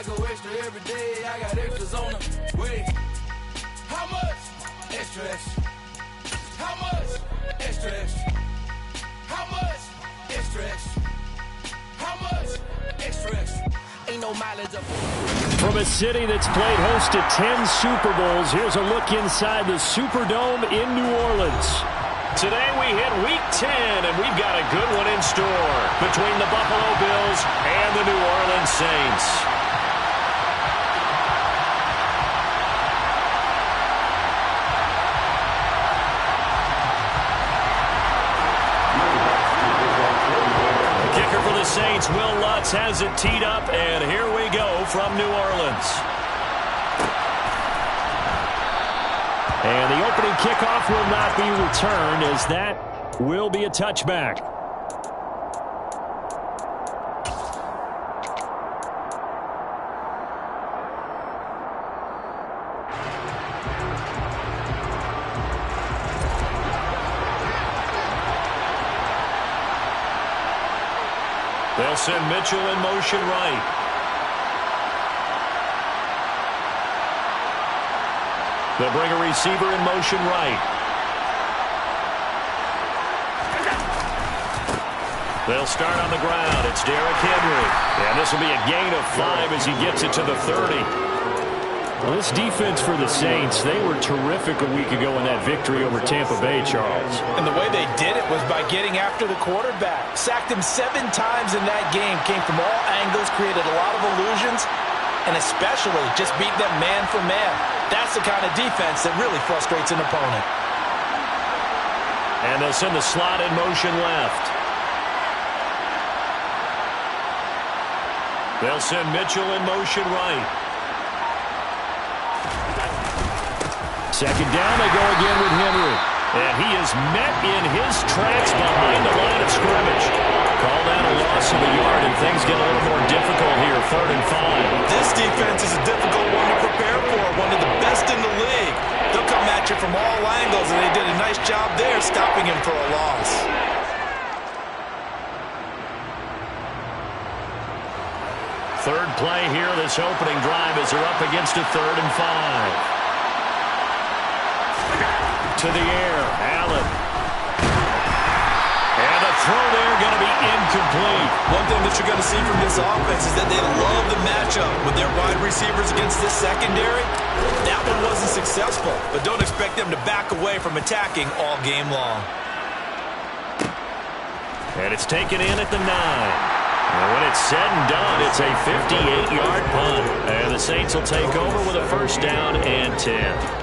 I go extra every day. I got extras on the way. How much? Extra, extra. How much? Extra, extra. How much? Extra, extra. How much? Extra, extra. Ain't no mileage up. From a city that's played host to 10 Super Bowls, here's a look inside the Superdome in New Orleans. Today we hit Week 10, and we've got a good one in store between the Buffalo Bills and the New Orleans Saints. Saints, Will Lutz has it teed up, and here we go from New Orleans. And the opening kickoff will not be returned, as that will be a touchback. They'll send Mitchell in motion right. They'll bring a receiver in motion right. They'll start on the ground. It's Derrick Henry. And this will be a gain of 5 as he gets it to the 30. Well, this defense for the Saints, they were terrific a week ago in that victory over Tampa Bay, Charles. And the way they did it was by getting after the quarterback. Sacked him 7 times in that game. Came from all angles, created a lot of illusions, and especially just beat them man for man. That's the kind of defense that really frustrates an opponent. And they'll send the slot in motion left. They'll send Mitchell in motion right. Second down, they go again with Henry. And he is met in his tracks behind the line of scrimmage. Call that a loss of a yard, and things get a little more difficult here, 3rd and 5. This defense is a difficult one to prepare for, one of the best in the league. They'll come at you from all angles, and they did a nice job there stopping him for a loss. Third play here, this opening drive, as they're up against a 3rd and 5. To the air, Allen. And a throw there going to be incomplete. One thing that you're going to see from this offense is that they love the matchup with their wide receivers against this secondary. That one wasn't successful, but don't expect them to back away from attacking all game long. And it's taken in at the 9. And when it's said and done, it's a 58-yard punt. And the Saints will take over with a first down and 10.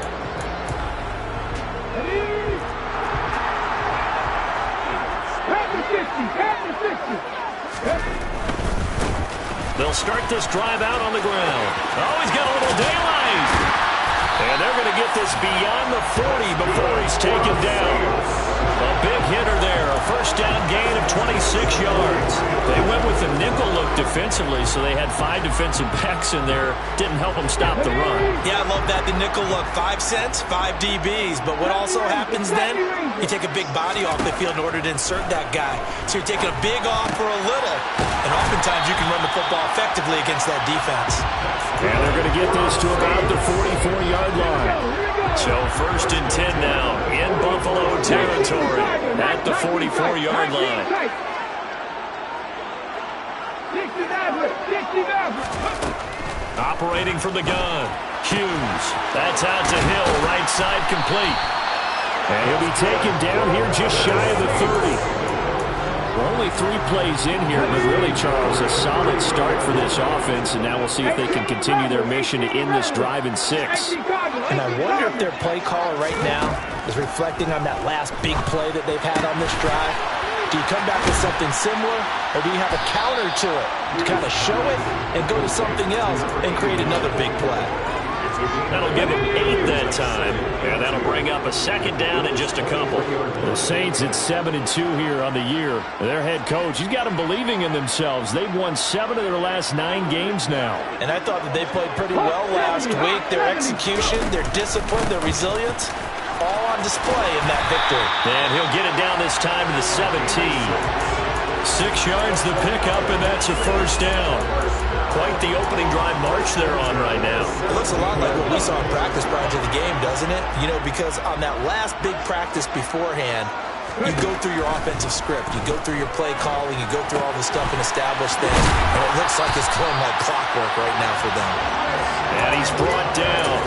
They'll start this drive out on the ground. Oh, he's got a little daylight. And they're going to get this beyond the 40 before he's taken down. A big hitter there. A first down gain of 26 yards. They went with the nickel look defensively, so they had 5 defensive backs in there. Didn't help them stop the run. Yeah, I love that, the nickel look. 5 cents, 5 DBs. But what also happens then, you take a big body off the field in order to insert that guy. So you're taking a big off for a little. And oftentimes you can run the football effectively against that defense. And they're going to get this to about the 44-yard line. So 1st and 10 now in Buffalo territory at the 44-yard line. Operating from the gun, Hughes. That's out to Hill, right side complete. And he'll be taken down here just shy of the 30. We're only 3 plays in here, but really, Charles, a solid start for this offense, and now we'll see if they can continue their mission to end this drive in 6. And I wonder if their play caller right now is reflecting on that last big play that they've had on this drive. Do you come back with something similar, or do you have a counter to it to kind of show it and go to something else and create another big play? That'll give them 8 that time, and that'll bring up a second down in just a couple. The Saints at 7-2 here on the year. Their head coach, he's got them believing in themselves. They've won 7 of their last 9 games now. And I thought that they played pretty well last week. Their execution, their discipline, their resilience, all on display in that victory. And he'll get it down this time to the 17. 6 yards the pickup, and that's a first down. quite the opening drive march they're on right now. It looks a lot like what we saw in practice prior to the game, doesn't it? You know, because on that last big practice beforehand, you go through your offensive script. You go through your play calling. You go through all the stuff and establish things. And it looks like it's going like clockwork right now for them. And he's brought down.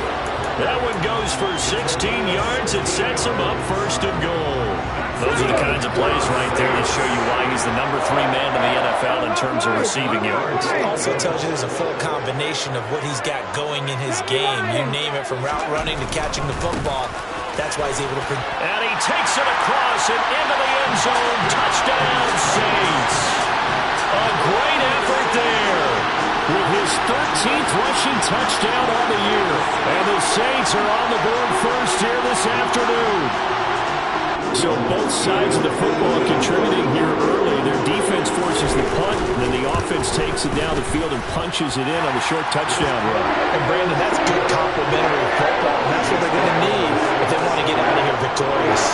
That one goes for 16 yards. It sets him up first and goal. Those are the kinds of plays right there that show you why he's the #3 man in the NFL in terms of receiving yards. It also tells you there's a full combination of what he's got going in his game. You name it, from route running to catching the football. That's why he's able to... And he takes it across and into the end zone. Touchdown, Saints. A great effort there with his 13th rushing touchdown on the year. And the Saints are on the board first here this afternoon. So both sides of the football contributing here early. Their defense forces the punt, and then the offense takes it down the field and punches it in on the short touchdown run. And Brandon, that's good complementary football, and that's what they're going to need if they want to get out of here victorious.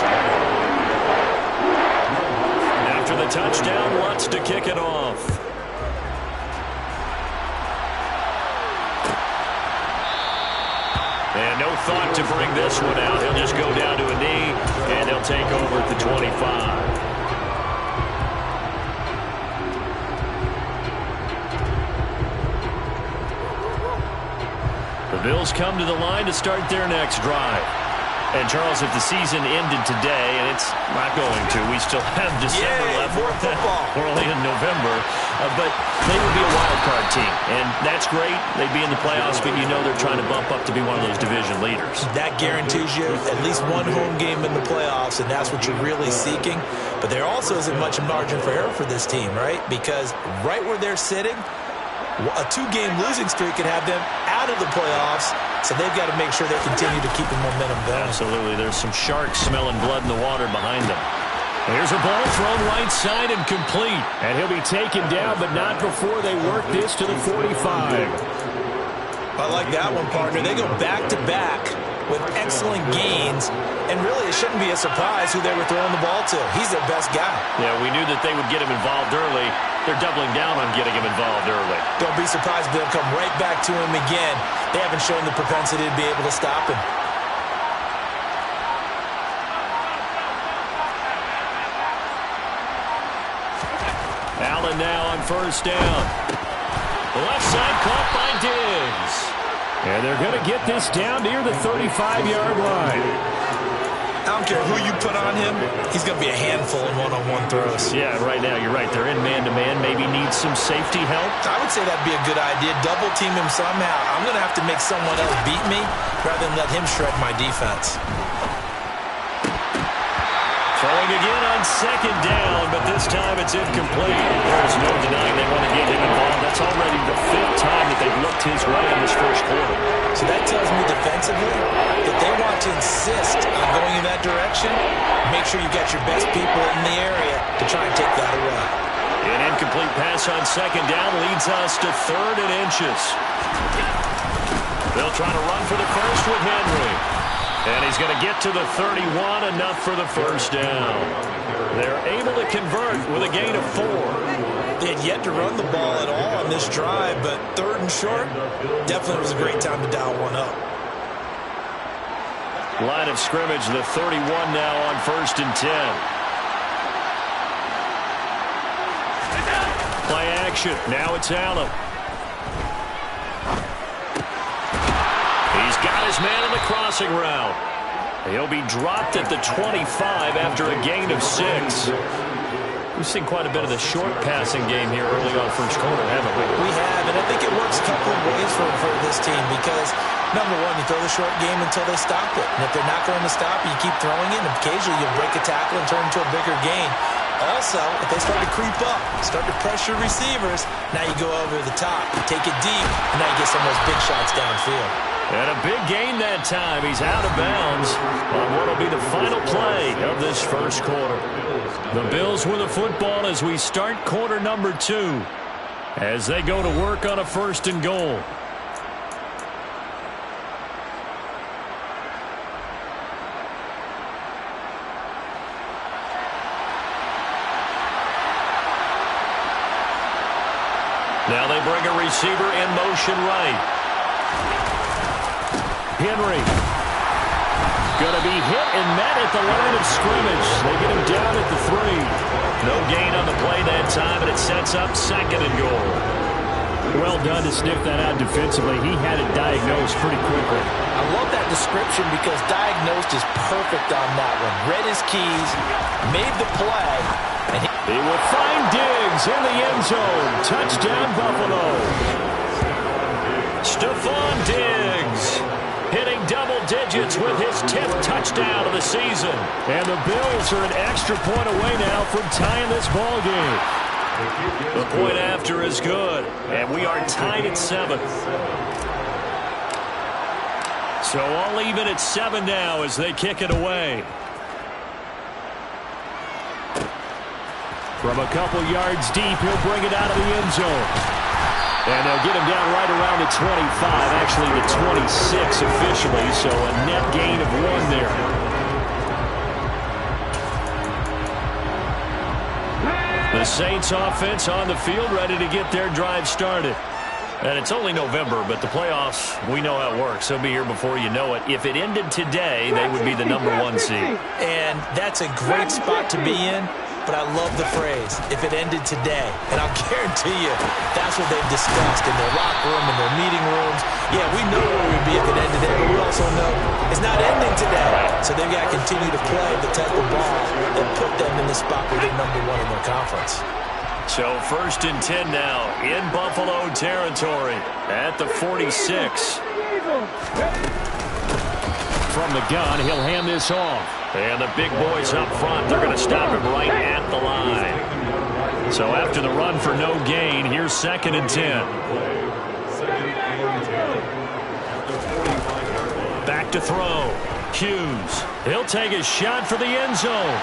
After the touchdown, wants to kick it off. And no thought to bring this one out. He'll just go down to a knee, and they'll take over at the 25. The Bills come to the line to start their next drive. And, Charles, if the season ended today, and it's not going to, we still have December left. More football. We're only in November. But they would be a wild card team, and that's great. They'd be in the playoffs, but you know they're trying to bump up to be one of those division leaders. That guarantees you at least one home game in the playoffs, and that's what you're really seeking. But there also isn't much margin for error for this team, right? Because right where they're sitting, a 2-game losing streak could have them out of the playoffs, so they've got to make sure they continue to keep the momentum going. Absolutely. There's some sharks smelling blood in the water behind them. Here's a ball thrown right side and complete. And he'll be taken down, but not before they work this to the 45. I like that one, partner. They go back-to-back with excellent gains, and really it shouldn't be a surprise who they were throwing the ball to. He's their best guy. Yeah, we knew that they would get him involved early. They're doubling down on getting him involved early. Don't be surprised if they'll come right back to him again. They haven't shown the propensity to be able to stop him. Allen now on first down. Left side caught by Diggs. And they're going to get this down near the 35-yard line. I don't care who you put on him, he's going to be a handful in one-on-one throws. Yeah, right now you're right. They're in man-to-man. Maybe need some safety help. I would say that'd be a good idea. Double team him somehow. I'm going to have to make someone else beat me rather than let him shred my defense. Throwing again on second down, but this time it's incomplete. There's no denying they want to get him involved. That's already the 5th time that they've looked his way in this first quarter. So that tells me defensively that they want to insist on going in that direction. Make sure you got your best people in the area to try and take that away. An incomplete pass on second down leads us to 3rd and inches. They'll try to run for the first with Henry. And he's going to get to the 31, enough for the first down. They're able to convert with a gain of 4. They had yet to run the ball at all on this drive, but 3rd and short, definitely was a great time to dial one up. Line of scrimmage, the 31 now on 1st and 10. Play action. Now it's Allen. He's got his man on the crossing route. He'll be dropped at the 25 after a gain of 6. We've seen quite a bit of the short passing game here early on first quarter, haven't we? We have, and I think it works a couple of ways for this team because, number one, you throw the short game until they stop it. And if they're not going to stop it, you keep throwing it, and occasionally you'll break a tackle and turn into a bigger gain. Also, if they start to creep up, start to pressure receivers, now you go over the top, take it deep, and now you get some of those big shots downfield. And a big gain that time. He's out of bounds on what will be the final play of this first quarter. The Bills with the football as we start quarter number 2 as they go to work on a 1st and goal. Now they bring a receiver in motion right. Henry. Going to be hit and met at the line of scrimmage. They get him down at the 3. No gain on the play that time, and it sets up 2nd and goal. Well done to sniff that out defensively. He had it diagnosed pretty quickly. I love that description because diagnosed is perfect on that one. Read his keys, made the play, and he will find Diggs in the end zone. Touchdown, Buffalo. Stephon Diggs hitting double digits with his 10th touchdown of the season. And the Bills are an extra point away now from tying this ball game. The point after is good, and we are tied at 7. So all even at 7 now as they kick it away. From a couple yards deep, he'll bring it out of the end zone. And they'll get him down right around the 25, actually the 26 officially, so a net gain of 1 there. The Saints offense on the field, ready to get their drive started. And it's only November, but the playoffs, we know how it works. They'll be here before you know it. If it ended today, they would be the #1 seed. And that's a great spot to be in, but I love the phrase, if it ended today. And I'll guarantee you, that's what they've discussed in their locker room, in their meeting rooms. Yeah, we know where we'd be if it ended today, but we also know it's not ending today. So they've got to continue to play the type of ball that put them in the spot where they're #1 in their conference. So 1st and 10 now in Buffalo territory at the 46. From the gun, he'll hand this off. And the big boys up front, they're going to stop him right at the line. So after the run for no gain, here's 2nd and 10. Back to throw. Hughes. He'll take a shot for the end zone.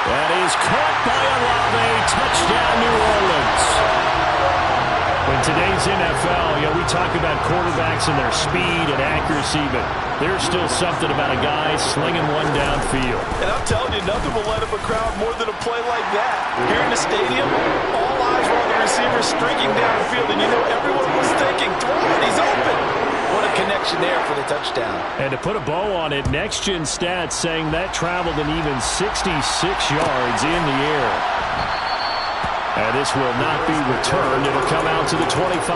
That is caught by Olave. Touchdown, New Orleans. In today's NFL, we talk about quarterbacks and their speed and accuracy, but there's still something about a guy slinging one downfield. And I'm telling you, nothing will light up a crowd more than a play like that. Here in the stadium, all eyes were on the receiver streaking downfield, and you know everyone was thinking, throw it, he's open. What a connection there for the touchdown. And to put a bow on it, Next Gen Stats saying that traveled an even 66 yards in the air. And this will not be returned. It'll come out to the 25.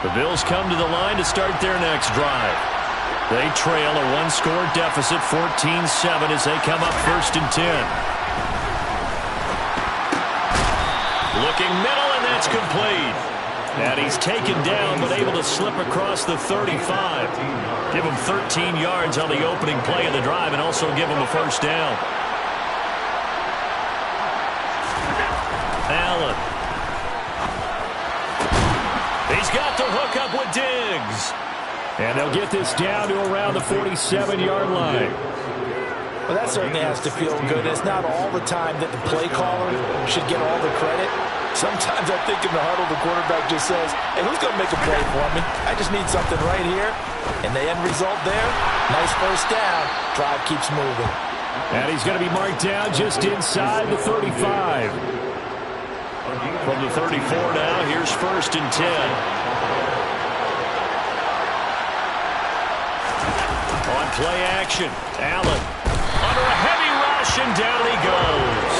The Bills come to the line to start their next drive. They trail a 1-score deficit, 14-7, as they come up 1st and 10. Looking middle, and that's complete. And he's taken down, but able to slip across the 35. Give him 13 yards on the opening play of the drive, and also give him a 1st down. Allen. He's got the hook up with Diggs. And they'll get this down to around the 47-yard line. Well, that certainly has to feel good. It's not all the time that the play caller should get all the credit. Sometimes I think in the huddle, the quarterback just says, hey, who's going to make a play for me? I just need something right here. And the end result there, nice 1st down. Drive keeps moving. And he's going to be marked down just inside the 35. From the 34 now, here's 1st and 10. On play action, Allen under a heavy rush, and down he goes.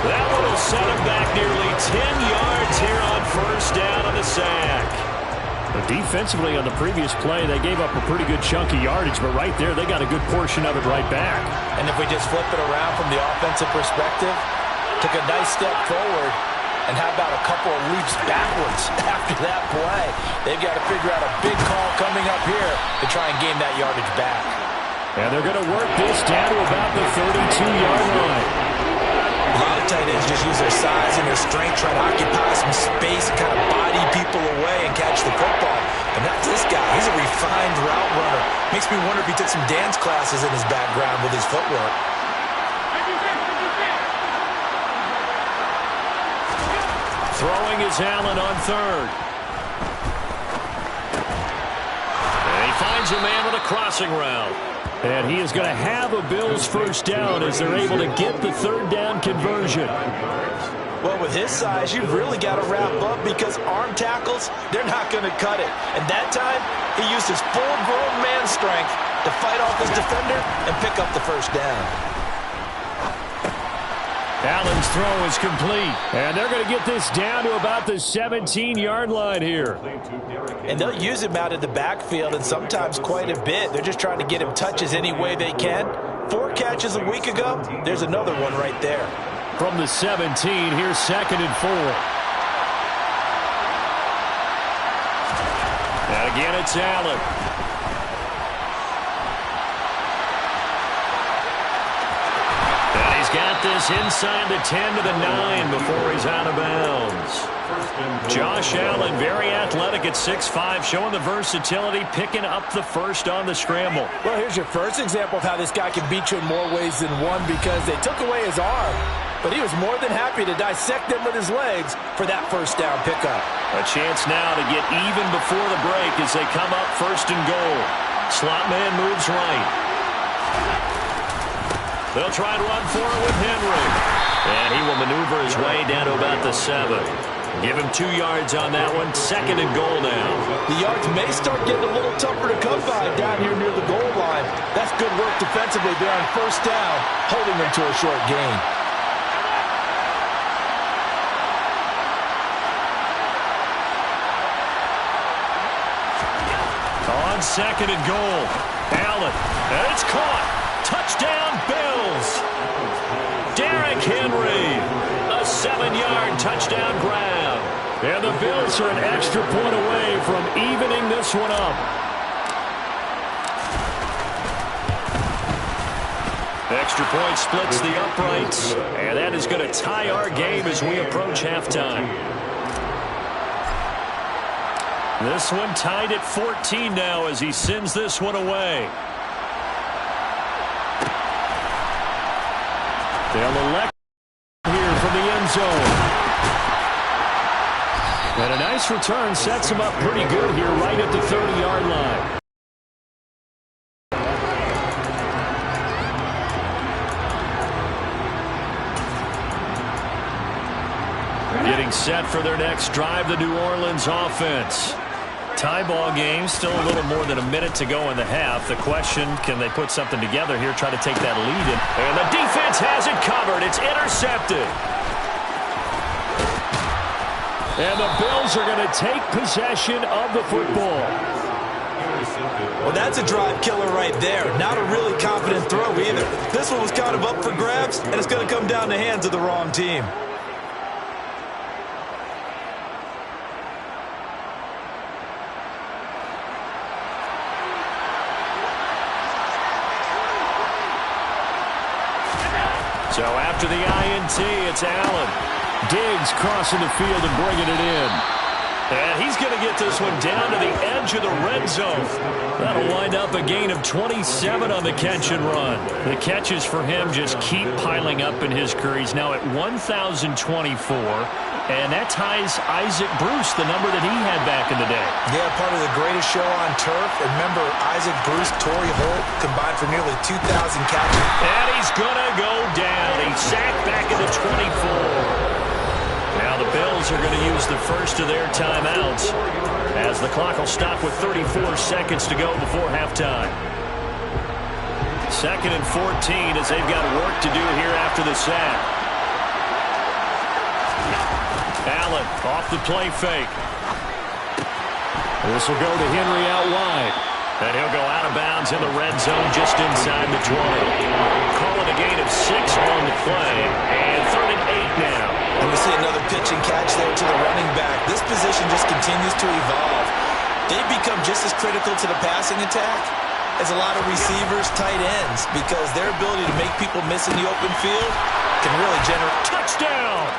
That one will set him back nearly 10 yards here on 1st down on the sack. But defensively on the previous play, they gave up a pretty good chunk of yardage, but right there, they got a good portion of it right back. And if we just flip it around from the offensive perspective, took a nice step forward, and how about a couple of leaps backwards after that play? They've got to figure out a big call coming up here to try and gain that yardage back. And they're going to work this down to about the 32-yard line. A lot of tight ends just use their size and their strength, try to occupy some space, kind of body people away and catch the football. But not this guy. He's a refined route runner. Makes me wonder if he took some dance classes in his background with his footwork. Throwing is Allen on 3rd. finds a man with a crossing route. And he is going to have a Bills first down as they're able to get the third down conversion. Well, with his size, you've really got to wrap up because arm tackles, they're not going to cut it. And that time, he used his full-grown man strength to fight off his defender and pick up the first down. Allen's throw is complete. And they're going to get this down to about the 17-yard line here. And they'll use him out in the backfield and sometimes quite a bit. They're just trying to get him touches any way they can. 4 catches a week ago, there's another one right there. From the 17, here's 2nd and 4. And again, it's Allen. And he's got this inside the 10 to the 9 before he's out of bounds. Josh Allen, very athletic at 6'5", showing the versatility, picking up the first on the scramble. Well, here's your first example of how this guy can beat you in more ways than one because they took away his arm. But he was more than happy to dissect them with his legs for that first down pickup. A chance now to get even before the break as they come up 1st and goal. Slot man moves right. They'll try to run for it with Henry. And he will maneuver his way down to about the 7. Give him 2 yards on that one. 2nd and goal now. The yards may start getting a little tougher to come by down here near the goal line. That's good work defensively there on first down, holding them to a short gain. On 2nd and goal, Allen, and it's caught. Touchdown, Bills. Derrick Henry, a 7-yard touchdown grab. And the Bills are an extra point away from evening this one up. Extra point splits the uprights, and that is going to tie our game as we approach halftime. This one tied at 14 now as he sends this one away. They'll elect here from the end zone. And a nice return sets him up pretty good here right at the 30-yard line. Getting set for their next drive, the New Orleans offense. Tie ball game, still a little more than a minute to go in the half. The question, can they put something together here, try to take that lead in? And the defense has it covered. It's intercepted. And the Bills are going to take possession of the football. Well, that's a drive killer right there. Not a really confident throw either. This one was kind of up for grabs, and it's going to come down the hands of the wrong team. So after the INT, it's Allen. Diggs crossing the field and bringing it in. And he's going to get this one down to the edge of the red zone. That'll wind up a gain of 27 on the catch and run. The catches for him just keep piling up in his career. He's now at 1,024. And that ties Isaac Bruce, the number that he had back in the day. Yeah, part of the greatest show on turf. And remember, Isaac Bruce, Torrey Holt combined for nearly 2,000 catches. And he's going to go down. He's sacked back at the 24. Now the Bills are going to use the first of their timeouts as the clock will stop with 34 seconds to go before halftime. 2nd and 14 as they've got work to do here after the sack. Allen off the play fake. This will go to Henry out wide. And he'll go out of bounds in the red zone just inside the 20. Calling a gain of 6 on the play. And 3rd and 8 now. And we see another pitch and catch there to the running back. This position just continues to evolve. They've become just as critical to the passing attack as a lot of receivers, tight ends, because their ability to make people miss in the open field can really generate. Touchdown!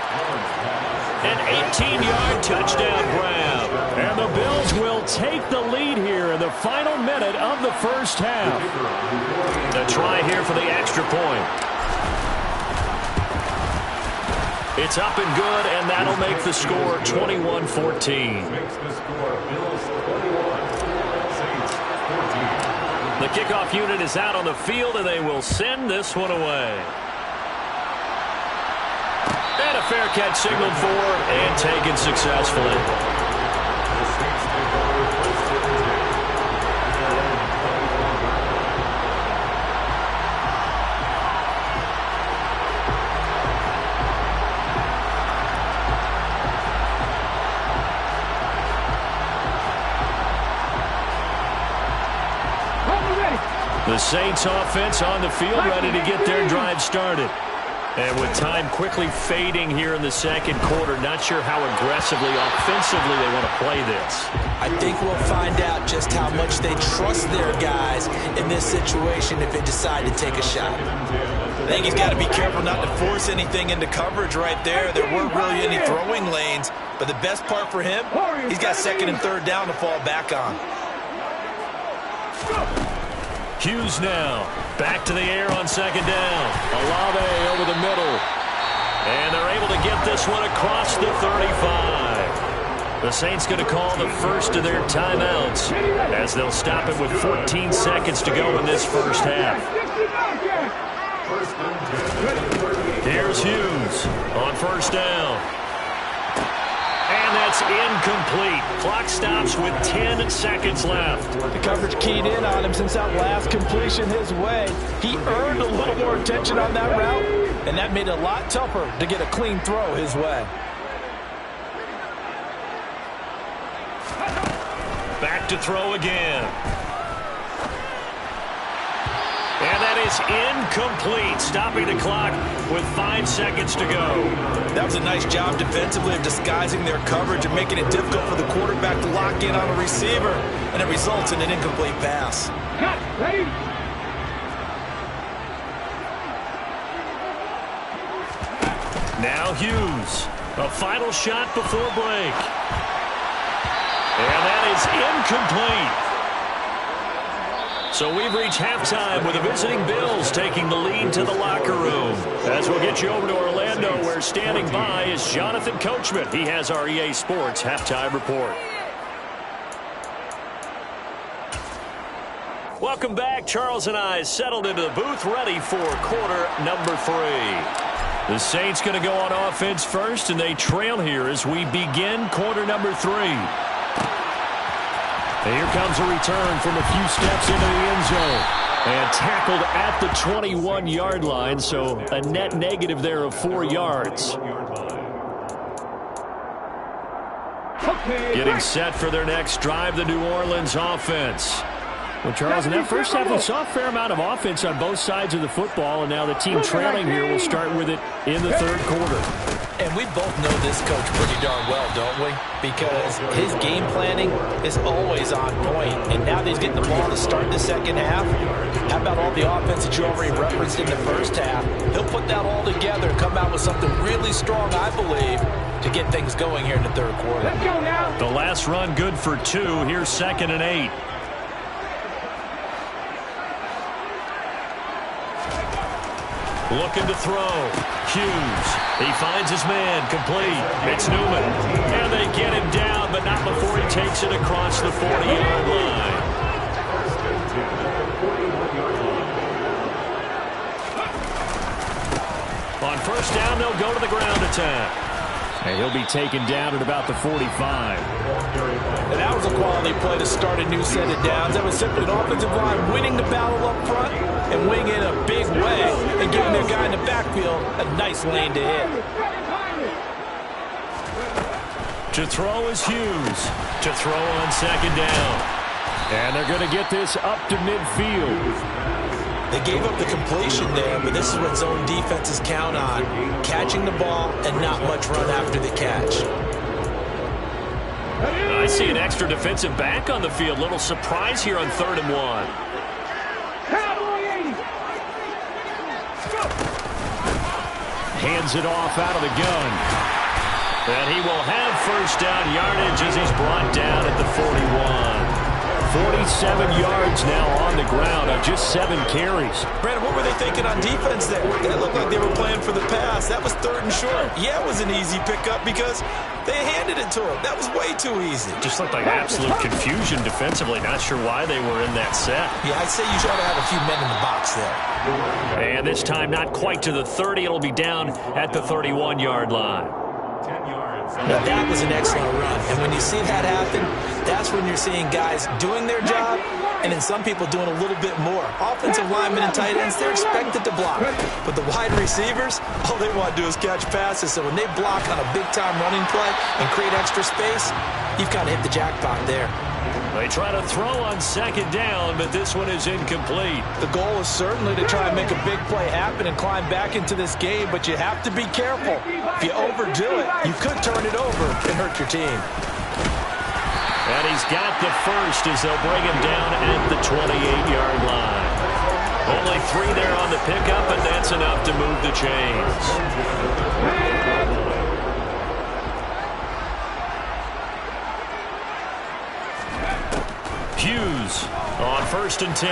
An 18-yard touchdown grab. And the Bills will take the lead here in the final minute of the first half. A try here for the extra point. It's up and good, and that'll make the score 21-14. The kickoff unit is out on the field, and they will send this one away. And a fair catch signaled for and taken successfully. The Saints offense on the field, ready to get their drive started. And with time quickly fading here in the second quarter, not sure how aggressively, offensively they want to play this. I think we'll find out just how much they trust their guys in this situation if they decide to take a shot. I think he's got to be careful not to force anything into coverage right there. There weren't really any throwing lanes, but the best part for him, he's got second and third down to fall back on. Hughes now back to the air on second down. Olave over the middle. And they're able to get this one across the 35. The Saints going to call the first of their timeouts as they'll stop it with 14 seconds to go in this first half. Here's Hughes on first down. And that's incomplete. Clock stops with 10 seconds left. The coverage keyed in on him since that last completion his way. He earned a little more attention on that route, and that made it a lot tougher to get a clean throw his way. Back to throw again. And that is incomplete, stopping the clock with 5 seconds to go. That was a nice job defensively of disguising their coverage and making it difficult for the quarterback to lock in on a receiver, and it results in an incomplete pass. Cut, ready? Now Hughes, a final shot before break. And that is incomplete. So we've reached halftime with the visiting Bills taking the lead to the locker room. As we'll get you over to Orlando, where standing by is Jonathan Coachman. He has our EA Sports halftime report. Welcome back. Charles and I settled into the booth, ready for quarter number 3. The Saints going to go on offense first, and they trail here as we begin quarter number 3. And here comes a return from a few steps into the end zone. And tackled at the 21-yard line, so a net negative there of 4 yards. Getting set for their next drive, the New Orleans offense. Well, Charles, in that first half, we saw a fair amount of offense on both sides of the football, and now the team trailing here will start with it in the third quarter. And we both know this coach pretty darn well, don't we? Because his game planning is always on point. And now that he's getting the ball to start the second half, how about all the offense that you already referenced in the first half? He'll put that all together and come out with something really strong, I believe, to get things going here in the third quarter. Let's go now. The last run good for 2. Here's 2nd and 8. Looking to throw. Hughes. He finds his man. Complete. It's Newman. And they get him down, but not before he takes it across the 40-yard line. On first down, they'll go to the ground attack. And he'll be taken down at about the 45. And that was a quality play to start a new set of downs. That was simply an offensive line winning the battle up front and winning in a big way and giving their guy in the backfield a nice lane to hit. To throw is Hughes. To throw on second down. And they're going to get this up to midfield. They gave up the completion there, but this is what zone defenses count on. Catching the ball and not much run after the catch. I see an extra defensive back on the field. Little surprise here on 3rd and 1. Hands it off out of the gun. And he will have first down yardage as he's brought down at the 41. 27 yards now on the ground on just 7 carries. Brandon, what were they thinking on defense there? That looked like they were playing for the pass. That was 3rd and short. Yeah, it was an easy pickup because they handed it to him. That was way too easy. Just looked like absolute confusion defensively. Not sure why they were in that set. Yeah, I'd say you ought to have a few men in the box there. And this time not quite to the 30. It'll be down at the 31-yard line. Now, that was an excellent run. And when you see that happen, that's when you're seeing guys doing their job and then some people doing a little bit more. Offensive linemen and tight ends, they're expected to block. But the wide receivers, all they want to do is catch passes. So when they block on a big-time running play and create extra space, you've kind of hit the jackpot there. They try to throw on 2nd down, but this one is incomplete. The goal is certainly to try and make a big play happen and climb back into this game, but you have to be careful. If you overdo it, you could turn it over and hurt your team. And he's got the first as they'll bring him down at the 28-yard line. Only 3 there on the pickup, and that's enough to move the chains. Hughes on 1st and 10.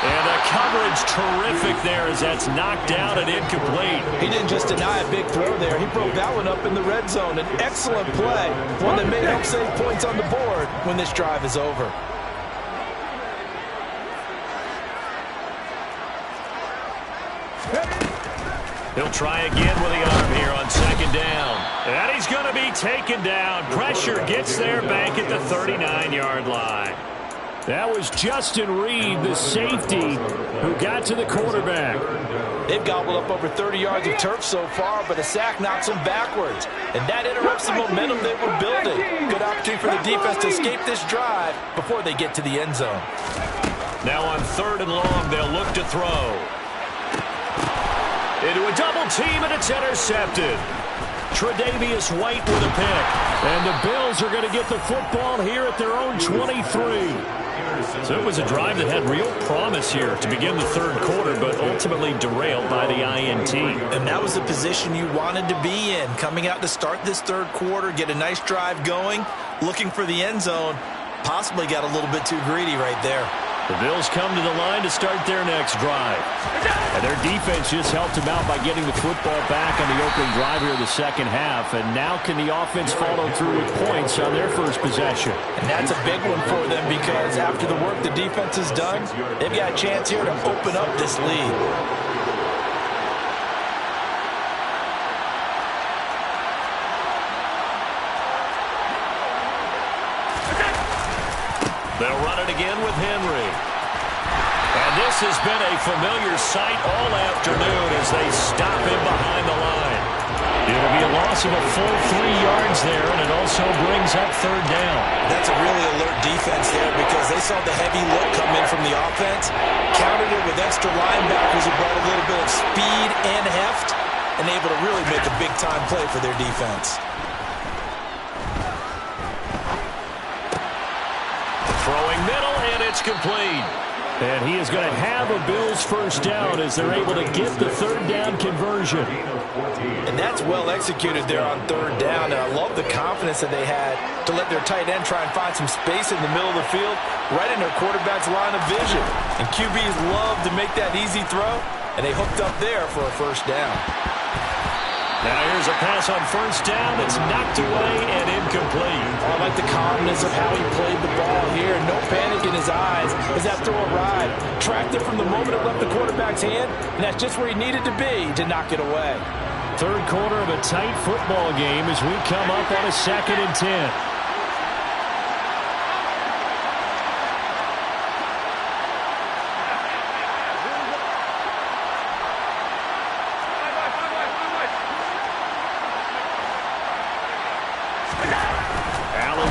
And the coverage terrific there as that's knocked down and incomplete. He didn't just deny a big throw there. He broke that one up in the red zone. An excellent play. One that may help save points on the board when this drive is over. He'll try again with the arm here on 2nd down. And he's going to be taken down. Pressure gets there back at the 39-yard line. That was Justin Reed, the safety, who got to the quarterback. They've gobbled up over 30 yards of turf so far, but a sack knocks them backwards. And that interrupts the momentum they were building. Good opportunity for the defense to escape this drive before they get to the end zone. Now on 3rd and long, they'll look to throw. Into a double team, and it's intercepted. Tre'Davious White with a pick. And the Bills are going to get the football here at their own 23. So it was a drive that had real promise here to begin the 3rd quarter, but ultimately derailed by the INT. And that was the position you wanted to be in. Coming out to start this 3rd quarter, get a nice drive going, looking for the end zone. Possibly got a little bit too greedy right there. The Bills come to the line to start their next drive. And their defense just helped them out by getting the football back on the opening drive here in the 2nd half. And now can the offense follow through with points on their first possession? And that's a big one for them because after the work the defense has done, they've got a chance here to open up this lead. They'll run it again with Henry. And this has been a familiar sight all afternoon as they stop him behind the line. It'll be a loss of a full 3 yards there, and it also brings up 3rd down. That's a really alert defense there because they saw the heavy look come in from the offense, countered it with extra linebackers who brought a little bit of speed and heft, and able to really make a big-time play for their defense. Throwing middle, and it's complete. And he is going to have a Bills first down as they're able to get the 3rd down conversion. And that's well executed there on 3rd down. And I love the confidence that they had to let their tight end try and find some space in the middle of the field, right in their quarterback's line of vision. And QBs love to make that easy throw, and they hooked up there for a first down. Now here's a pass on 1st down. It's knocked away and incomplete. I like the calmness of how he played the ball here. No panic in his eyes as that throw arrived. Tracked it from the moment it left the quarterback's hand, and that's just where he needed to be to knock it away. 3rd quarter of a tight football game as we come up on a 2nd and 10.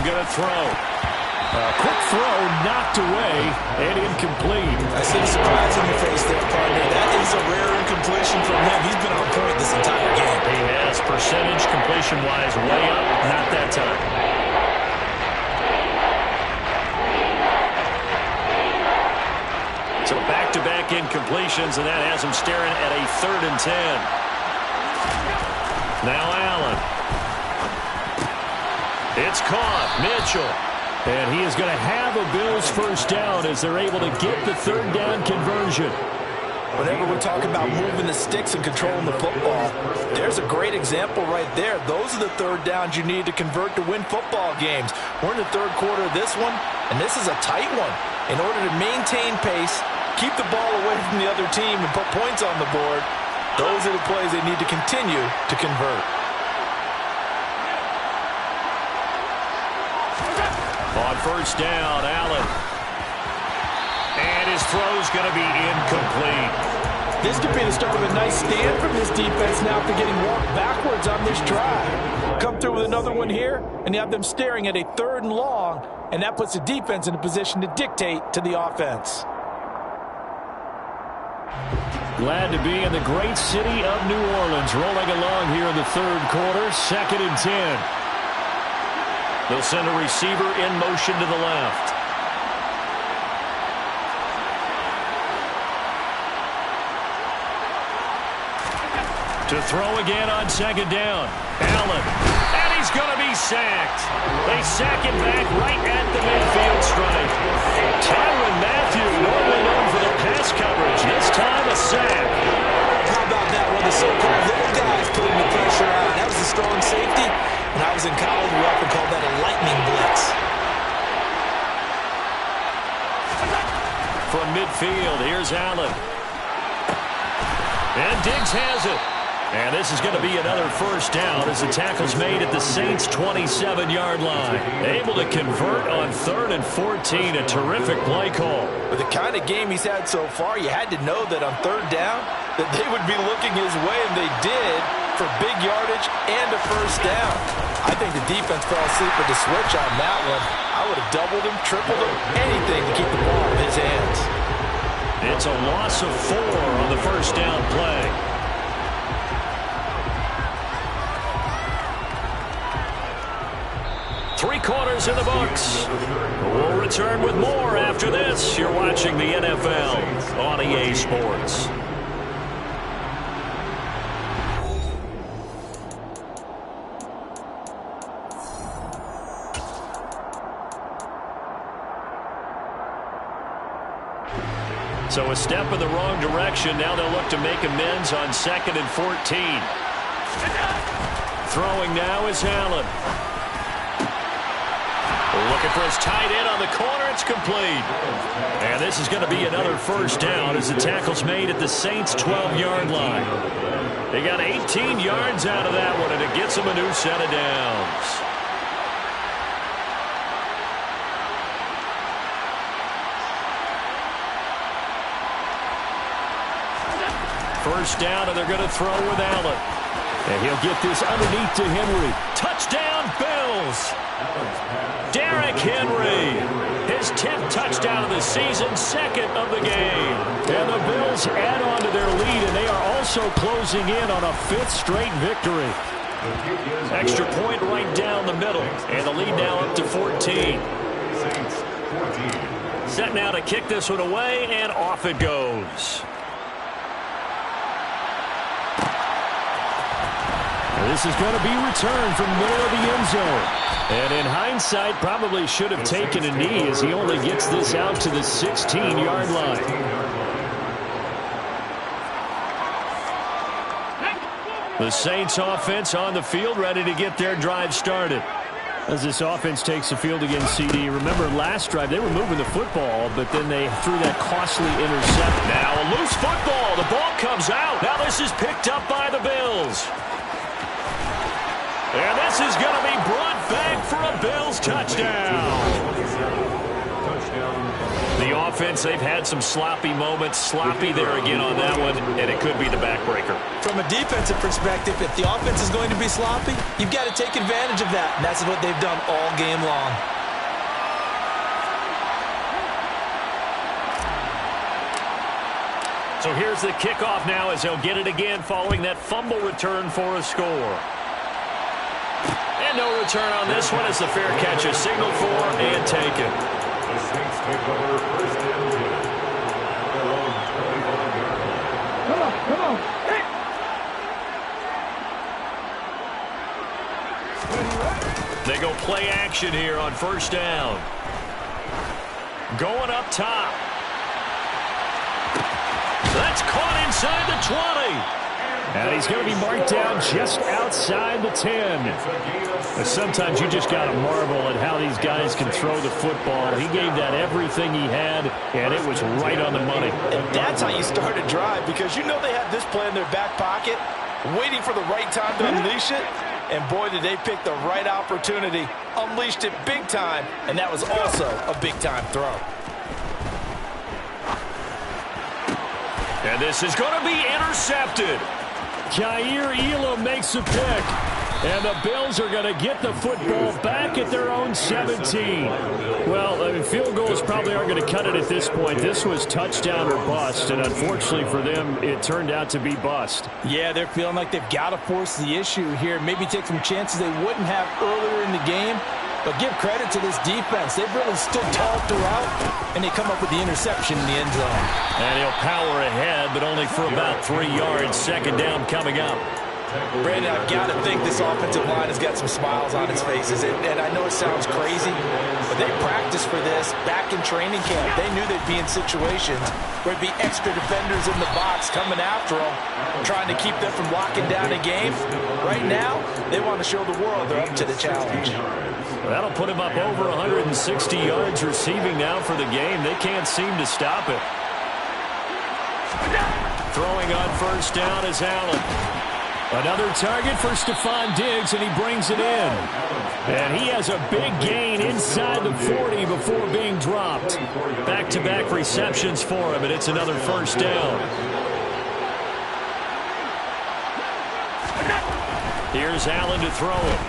Going to throw. A quick throw knocked away and incomplete. I see the surprise on your face there, partner. That is a rare incompletion from him. He's been on point this entire game. He has. Percentage completion-wise way up. Not that time. So back-to-back incompletions, and that has him staring at a 3rd and 10. Now Allen. It's caught. Mitchell. And he is going to have a Bills first down as they're able to get the third down conversion. Whenever we're talking about moving the sticks and controlling the football, there's a great example right there. Those are the third downs you need to convert to win football games. We're in the third quarter of this one, and this is a tight one. In order to maintain pace, keep the ball away from the other team, and put points on the board, those are the plays they need to continue to convert. On first down, Allen. And his throw's going to be incomplete. This could be the start of a nice stand from this defense now after getting walked backwards on this drive. Come through with another one here, and you have them staring at a 3rd and long, and that puts the defense in a position to dictate to the offense. Glad to be in the great city of New Orleans, rolling along here in the third quarter, 2nd and 10. They'll send a receiver in motion to the left. To throw again on 2nd down. Allen. And he's going to be sacked. They sack him back right at the midfield stripe. Tyrann Mathieu, normally known for the pass coverage. This time a sack. How about that one? The so-called little guys putting the pressure on. That was a strong safety. When I was in college, we often called that a lightning blitz. From midfield, here's Allen. And Diggs has it. And this is going to be another first down as the tackle's made at the Saints' 27-yard line. Able to convert on 3rd and 14. A terrific play call. With the kind of game he's had so far, you had to know that on 3rd down that they would be looking his way, and they did, for big yardage and a first down. I think the defense fell asleep with the switch on that one. I would have doubled him, tripled him, anything to keep the ball in his hands. It's a loss of 4 on the first down play. Three quarters in the books. We'll return with more after this. You're watching the NFL on EA Sports. So a step in the wrong direction. Now they'll look to make amends on 2nd and 14. Throwing now is Allen. Looking for his tight end on the corner. It's complete. And this is going to be another first down as the tackle's made at the Saints' 12-yard line. They got 18 yards out of that one, and it gets them a new set of downs. First down, and they're going to throw with Allen. And he'll get this underneath to Henry. Touchdown, Bills! Derrick Henry, his 10th touchdown of the season, 2nd of the game. And the Bills add on to their lead, and they are also closing in on a 5th straight victory. Extra point right down the middle, and the lead now up to 14. Set now to kick this one away, and off it goes. This is going to be returned from the middle of the end zone. And in hindsight, probably should have taken a knee as he only gets this out to the 16-yard line. The Saints offense on the field, ready to get their drive started. As this offense takes the field against CD, remember last drive they were moving the football, but then they threw that costly intercept. Now a loose football. The ball comes out. Now this is picked up by the Bills. And this is going to be brought back for a Bills touchdown. The offense, they've had some sloppy moments. Sloppy there again on that one, and it could be the backbreaker. From a defensive perspective, if the offense is going to be sloppy, you've got to take advantage of that. And that's what they've done all game long. So here's the kickoff now as they'll get it again following that fumble return for a score. And no return on this one as the fair catch is signaled for and taken. Come on. They go They'll play action here on first down. Going up top. That's caught inside the 20. And he's going to be marked down just outside the 10. Sometimes you just got to marvel at how these guys can throw the football. He gave that everything he had, and it was right on the money. And that's how you start a drive, because you know they had this play in their back pocket, waiting for the right time to unleash it. And boy, did they pick the right opportunity. Unleashed it big time, and that was also a big-time throw. And this is going to be intercepted. Kaiir Elam makes a pick. And the Bills are going to get the football back at their own 17. Well, I mean, field goals probably aren't going to cut it at this point. This was touchdown or bust, and unfortunately for them, it turned out to be bust. Yeah, they're feeling like they've got to force the issue here. Maybe take some chances they wouldn't have earlier in the game. But give credit to this defense. They've really stood tall throughout, and they come up with the interception in the end zone. And he'll power ahead, but only for about 3 yards. Second down coming up. Brandon, I've got to think this offensive line has got some smiles on its faces. And I know it sounds crazy, but they practiced for this back in training camp. They knew they'd be in situations where there'd be extra defenders in the box coming after them, trying to keep them from locking down a game. Right now, they want to show the world they're up to the challenge. That'll put him up over 160 yards receiving now for the game. They can't seem to stop it. Throwing on first down is Allen. Another target for Stephon Diggs, and he brings it in. And he has a big gain inside the 40 before being dropped. Back-to-back receptions for him, and it's another first down. Here's Allen to throw it.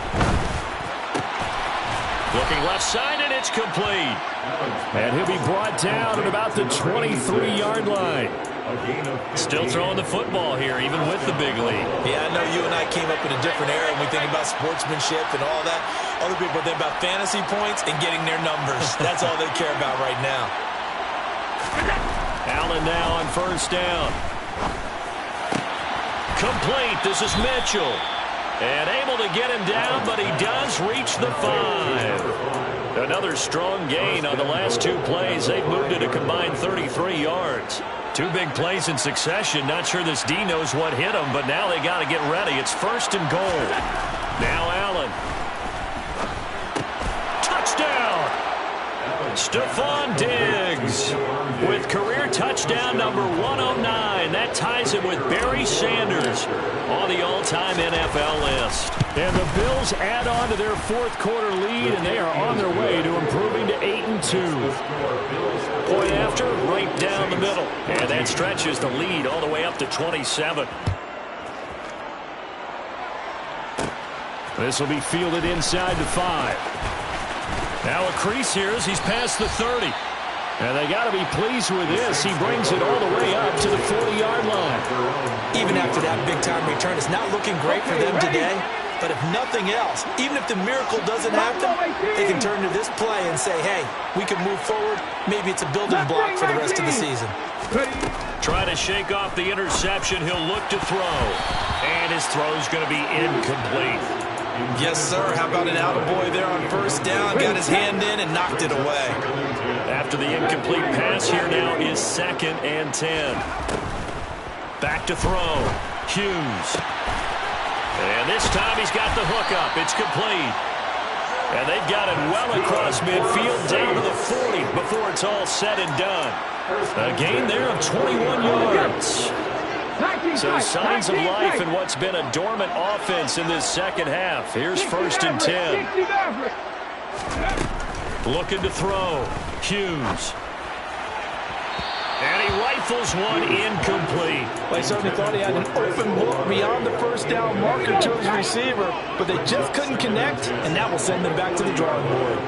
Looking left side, and it's complete. And he'll be brought down at about the 23-yard line. Still throwing the football here, even with the big lead. Yeah, I know you and I came up in a different era, and we think about sportsmanship and all that. Other people think about fantasy points and getting their numbers. That's all they care about right now. Allen now on first down. Complete. This is Mitchell. And able to get him down, but he does reach the 5. Another strong gain on the last 2 plays. They've moved it a combined 33 yards. 2 big plays in succession. Not sure this D knows what hit him, but now they got to get ready. It's first and goal. Now Allen. Touchdown! Stephon Diggs with career touchdown number 109. That ties him with Barry Sanders on the all-time NFL list. And the Bills add on to their fourth quarter lead, and they are on their way to improving to 8-2. Point after, right down the middle. And that stretches the lead all the way up to 27. This will be fielded inside the 5. Now a crease here as he's past the 30. And they got to be pleased with this. He brings it all the way up to the 40-yard line. Even after that big-time return, it's not looking great for them today. But if nothing else, even if the miracle doesn't happen, they can turn to this play and say, hey, we can move forward. Maybe it's a building block for the rest of the season. Try to shake off the interception. He'll look to throw. And his throw's going to be incomplete. Yes, sir. How about an attaboy there on first down? Got his hand in and knocked it away. After the incomplete pass, here now is 2nd and 10. Back to throw. Hughes. And this time he's got the hook up. It's complete. And they've got it well across midfield down to the 40 before it's all said and done. A gain there of 21 yards. So signs of life in what's been a dormant offense in this second half. Here's 1st and 10. Looking to throw. Hughes. And he rifles one incomplete. They certainly thought he had an open look beyond the first down marker to his receiver, but they just couldn't connect, and that will send them back to the drawing board.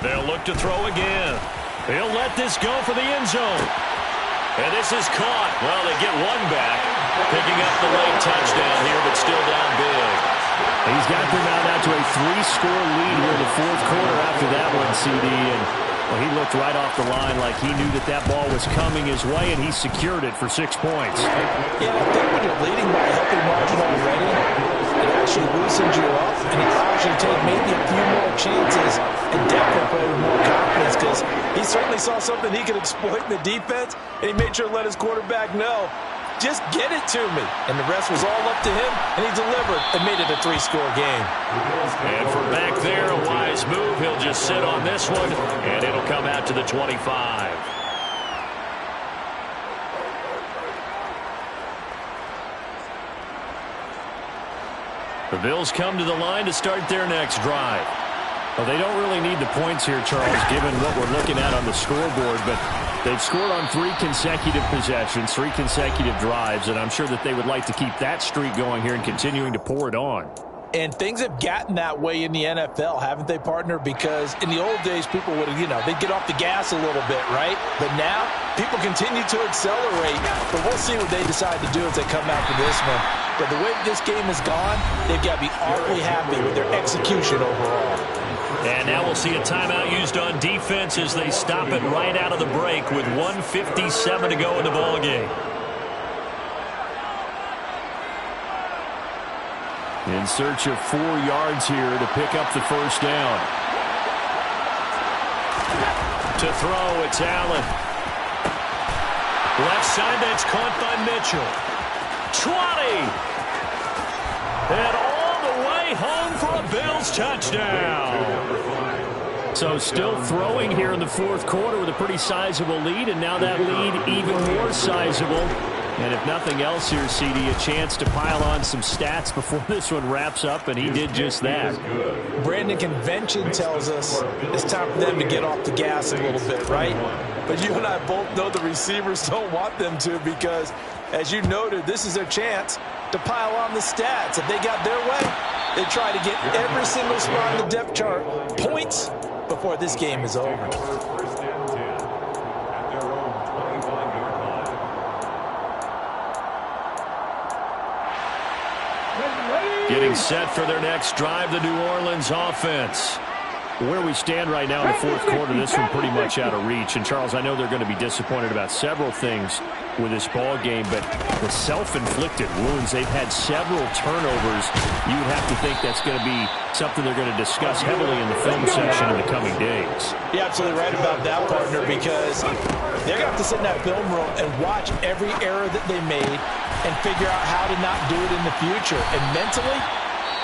They'll look to throw again. He'll let this go for the end zone. And this is caught. Well, they get one back. Picking up the late touchdown here, but still down big. He's got them out to a 3-score lead here in the fourth quarter after that one, CD. And well, he looked right off the line like he knew that ball was coming his way, and he secured it for 6 points. Yeah, I think when you're leading by a healthy margin already, actually loosens you up and it allows you to take maybe a few more chances and definitely play with more confidence, because he certainly saw something he could exploit in the defense, and he made sure to let his quarterback know, just get it to me. And the rest was all up to him, and he delivered and made it a 3-score game. And from back there, a wise move. He'll just sit on this one, and it'll come out to the 25. The Bills come to the line to start their next drive. Well, they don't really need the points here, Charles, given what we're looking at on the scoreboard, but they've scored on 3 consecutive possessions, 3 consecutive drives, and I'm sure that they would like to keep that streak going here and continuing to pour it on. And things have gotten that way in the NFL, haven't they, partner? Because in the old days, people would, they'd get off the gas a little bit, right? But now, people continue to accelerate. But we'll see what they decide to do as they come after this one. But the way this game has gone, they've got to be awfully happy with their execution overall. And now we'll see a timeout used on defense as they stop it right out of the break with 1:57 to go in the ballgame. In search of 4 yards here to pick up the first down. To throw, it's Allen. Left side, that's caught by Mitchell. 20! And all the way home for a Bills touchdown. So still throwing here in the fourth quarter with a pretty sizable lead, and now that lead even more sizable. And if nothing else here, CD, a chance to pile on some stats before this one wraps up, and he did just that. Brandon, convention tells us it's time for them to get off the gas a little bit, right? But you and I both know the receivers don't want them to, because, as you noted, this is their chance to pile on the stats. If they got their way, they try to get every single spot on the depth chart points before this game is over. Getting set for their next drive, the New Orleans offense. Where we stand right now in the fourth quarter, this one pretty much out of reach. And, Charles, I know they're going to be disappointed about several things with this ball game, but the self-inflicted wounds, they've had several turnovers. You would have to think that's going to be something they're going to discuss heavily in the film section in the coming days. You're absolutely right about that, partner, because they're going to have to sit in that film room and watch every error that they made and figure out how to not do it in the future. And mentally,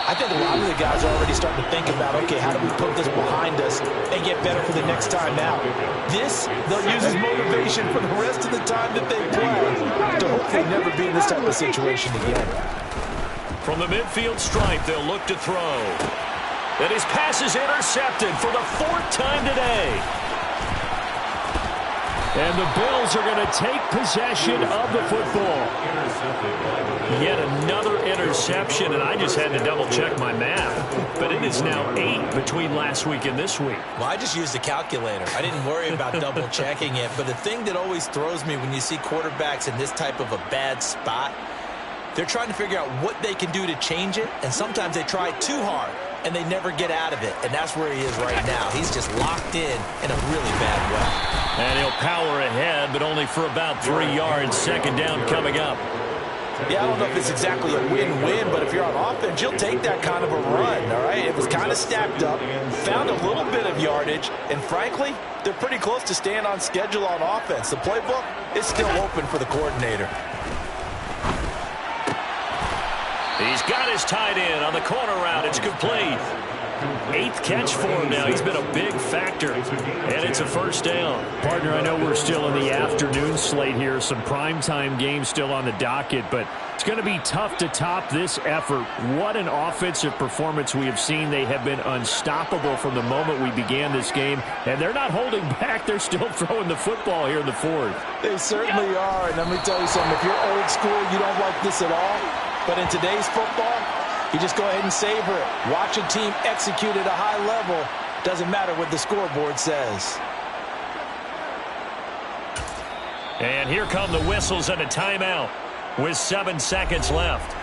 I think a lot of the guys are already starting to think about, okay, how do we put this behind us and get better for the next time out? This, they'll use as motivation for the rest of the time that they play to hopefully never be in this type of situation again. From the midfield stripe, they'll look to throw. And his pass is intercepted for the 4th time today. And the Bills are going to take possession of the football. Yet another interception, and I just had to double-check my math. But it is now 8 between last week and this week. Well, I just used the calculator. I didn't worry about double-checking it. But the thing that always throws me when you see quarterbacks in this type of a bad spot, they're trying to figure out what they can do to change it, and sometimes they try too hard, and they never get out of it. And that's where he is right now. He's just locked in a really bad way. And he'll power ahead, but only for about 3 yards. Second down coming up. Yeah, I don't know if it's exactly a win-win, but if you're on offense, you'll take that kind of a run, all right? It was kind of stacked up, found a little bit of yardage, and frankly, they're pretty close to staying on schedule on offense. The playbook is still open for the coordinator. He's got his tight end on the corner route. It's complete. 8th catch for him now. He's been a big factor, and it's a first down. Partner, I know we're still in the afternoon slate here. Some primetime games still on the docket, but it's going to be tough to top this effort. What an offensive performance we have seen. They have been unstoppable from the moment we began this game, and they're not holding back. They're still throwing the football here in the fourth. They certainly are, and let me tell you something. If you're old school, you don't like this at all. But in today's football, you just go ahead and savor it. Watch a team execute at a high level. Doesn't matter what the scoreboard says. And here come the whistles and a timeout with 7 seconds left.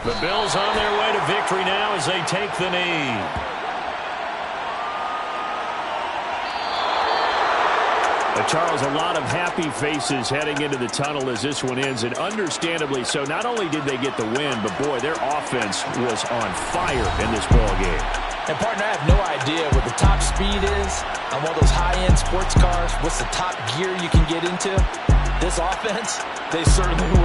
The Bills on their way to victory now as they take the knee. Charles, a lot of happy faces heading into the tunnel as this one ends, and understandably so. Not only did they get the win, but, boy, their offense was on fire in this ballgame. And, partner, I have no idea what the top speed is on one of those high-end sports cars. What's the top gear you can get into? This offense, they certainly were